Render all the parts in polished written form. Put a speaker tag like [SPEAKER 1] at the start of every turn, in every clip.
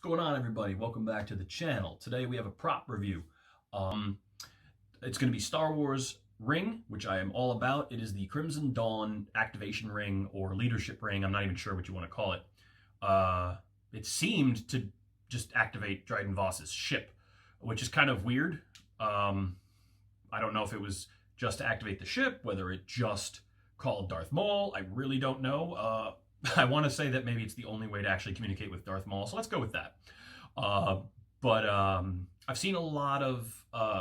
[SPEAKER 1] going on, everybody? Welcome back to the channel. Today we have a prop review. Um, it's going to be Star Wars Ring, which I am all about. It is the Crimson Dawn activation ring or leadership ring. I'm not even sure what you want to call it. It seemed to just activate Dryden Voss's ship, which is kind of weird. I don't know if it was just to activate the ship, whether it just called Darth Maul. I really don't know. I want to say that maybe it's the only way to actually communicate with Darth Maul, so let's go with that. But I've seen a lot of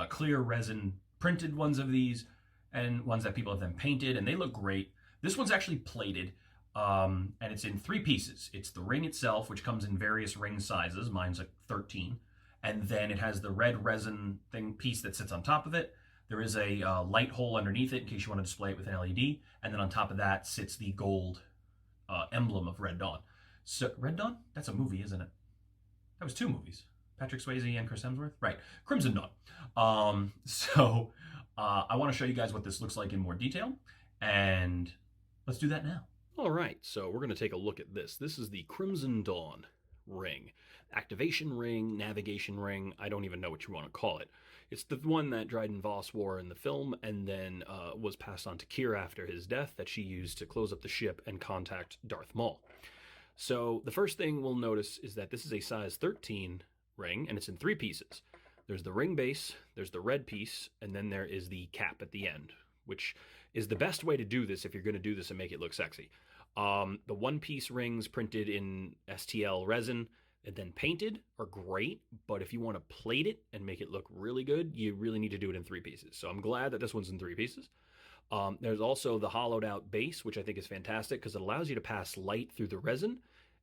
[SPEAKER 1] clear resin printed ones of these and ones that people have then painted, and they look great. This one's actually plated, and it's in 3 pieces. It's the ring itself, which comes in various ring sizes. Mine's a 13. And then it has the red resin thing piece that sits on top of it. There is a light hole underneath it in case you want to display it with an LED. And then on top of that sits the gold emblem of Red Dawn. So Red Dawn? That's a movie, isn't it? That was 2 movies. Patrick Swayze and Chris Hemsworth? Right. Crimson Dawn. I want to show you guys what this looks like in more detail. And let's do that now.
[SPEAKER 2] All right, so we're going to take a look at this. This is the Crimson Dawn ring. Activation ring, navigation ring, I don't even know what you want to call it. It's the one that Dryden Voss wore in the film and then was passed on to Kira after his death that she used to close up the ship and contact Darth Maul. So the first thing we'll notice is that this is a size 13 ring and it's in 3 pieces. There's the ring base, there's the red piece, and then there is the cap at the end, which is the best way to do this if you're going to do this and make it look sexy. The one-piece rings printed in STL resin and then painted are great, but if you want to plate it and make it look really good, you really need to do it in 3 pieces. So I'm glad that this one's in 3 pieces. There's also the hollowed out base, which I think is fantastic because it allows you to pass light through the resin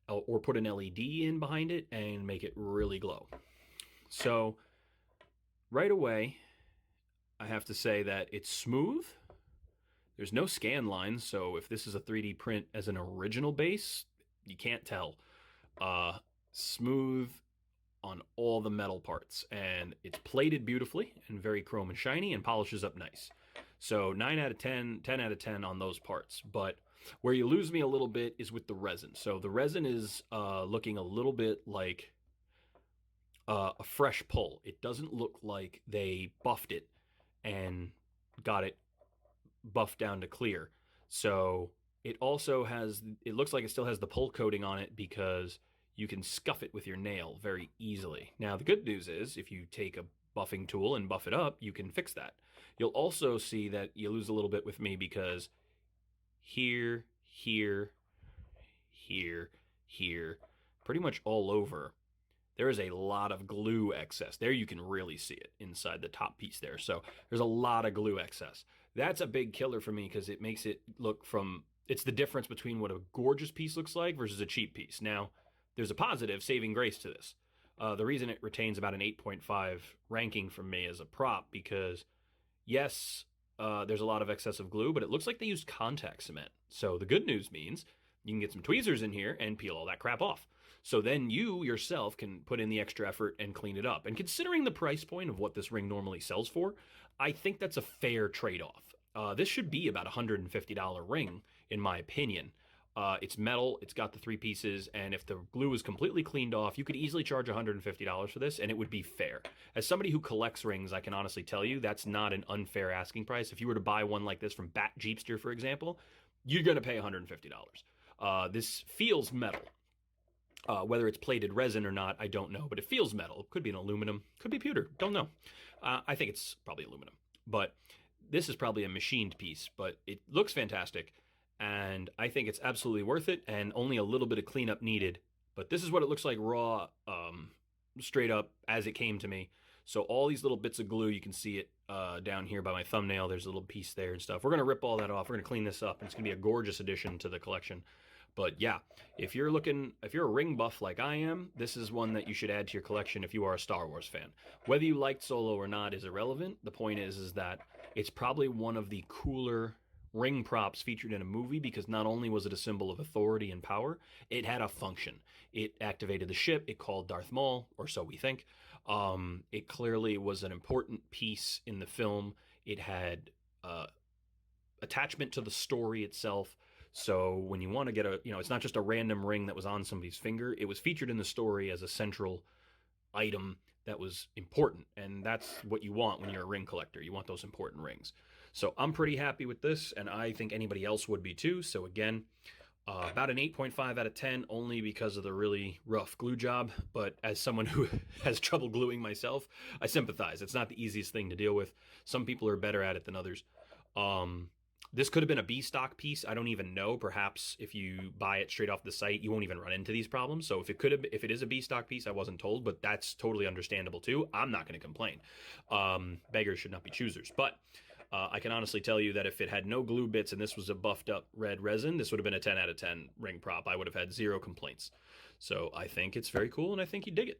[SPEAKER 2] or put an LED in behind it and make it really glow. So right away, I have to say that it's smooth. There's no scan lines, so if this is a 3D print as an original base, you can't tell. Smooth on all the metal parts, and it's plated beautifully and very chrome and shiny and polishes up nice. So 9 out of 10, 10 out of 10 on those parts. But where you lose me a little bit is with the resin. So the resin is looking a little bit like a fresh pull. It doesn't look like they buffed it and got it buffed down to clear. So it also has, it looks like it still has the pull coating on it because you can scuff it with your nail very easily. Now, the good news is if you take a buffing tool and buff it up, you can fix that. You'll also see that you lose a little bit with me because here, here, here, here, pretty much all over, there is a lot of glue excess. There you can really see it inside the top piece there. So there's a lot of glue excess. That's a big killer for me because it makes it look from, it's the difference between what a gorgeous piece looks like versus a cheap piece. Now, there's a positive saving grace to this. The reason it retains about an 8.5 ranking from me as a prop because, yes, there's a lot of excessive glue, but it looks like they used contact cement. So the good news means you can get some tweezers in here and peel all that crap off. So then you yourself can put in the extra effort and clean it up. And considering the price point of what this ring normally sells for, I think that's a fair trade-off. This should be about a $150 ring, in my opinion. It's metal, it's got the 3 pieces, and if the glue is completely cleaned off, you could easily charge $150 for this, and it would be fair. As somebody who collects rings, I can honestly tell you that's not an unfair asking price. If you were to buy one like this from Bat Jeepster, for example, you're going to pay $150. This feels metal. Whether it's plated resin or not, I don't know, but it feels metal. Could be an aluminum, could be pewter, don't know. I think it's probably aluminum, but this is probably a machined piece, but it looks fantastic. And I think it's absolutely worth it and only a little bit of cleanup needed. But this is what it looks like raw, straight up as it came to me. So all these little bits of glue, you can see it down here by my thumbnail. There's a little piece there and stuff. We're going to rip all that off. We're going to clean this up. And it's going to be a gorgeous addition to the collection. But yeah, if you're a ring buff like I am, this is one that you should add to your collection if you are a Star Wars fan. Whether you liked Solo or not is irrelevant. The point is that it's probably one of the cooler ring props featured in a movie because not only was it a symbol of authority and power, it had a function. It activated the ship, it called Darth Maul, or so we think. It clearly was an important piece in the film. It had attachment to the story itself. So when you want to get a, it's not just a random ring that was on somebody's finger. It was featured in the story as a central item that was important, and that's what you want when you're a ring collector. You want those important rings. So I'm pretty happy with this, and I think anybody else would be too. So again, about an 8.5 out of 10, only because of the really rough glue job. But as someone who has trouble gluing myself, I sympathize. It's not the easiest thing to deal with. Some people are better at it than others. This could have been a B stock piece. I don't even know. Perhaps if you buy it straight off the site, you won't even run into these problems. So if it is a B stock piece, I wasn't told, but that's totally understandable too. I'm not going to complain. Beggars should not be choosers. But I can honestly tell you that if it had no glue bits and this was a buffed up red resin, this would have been a 10 out of 10 ring prop. I would have had zero complaints. So I think it's very cool, and I think you dig it.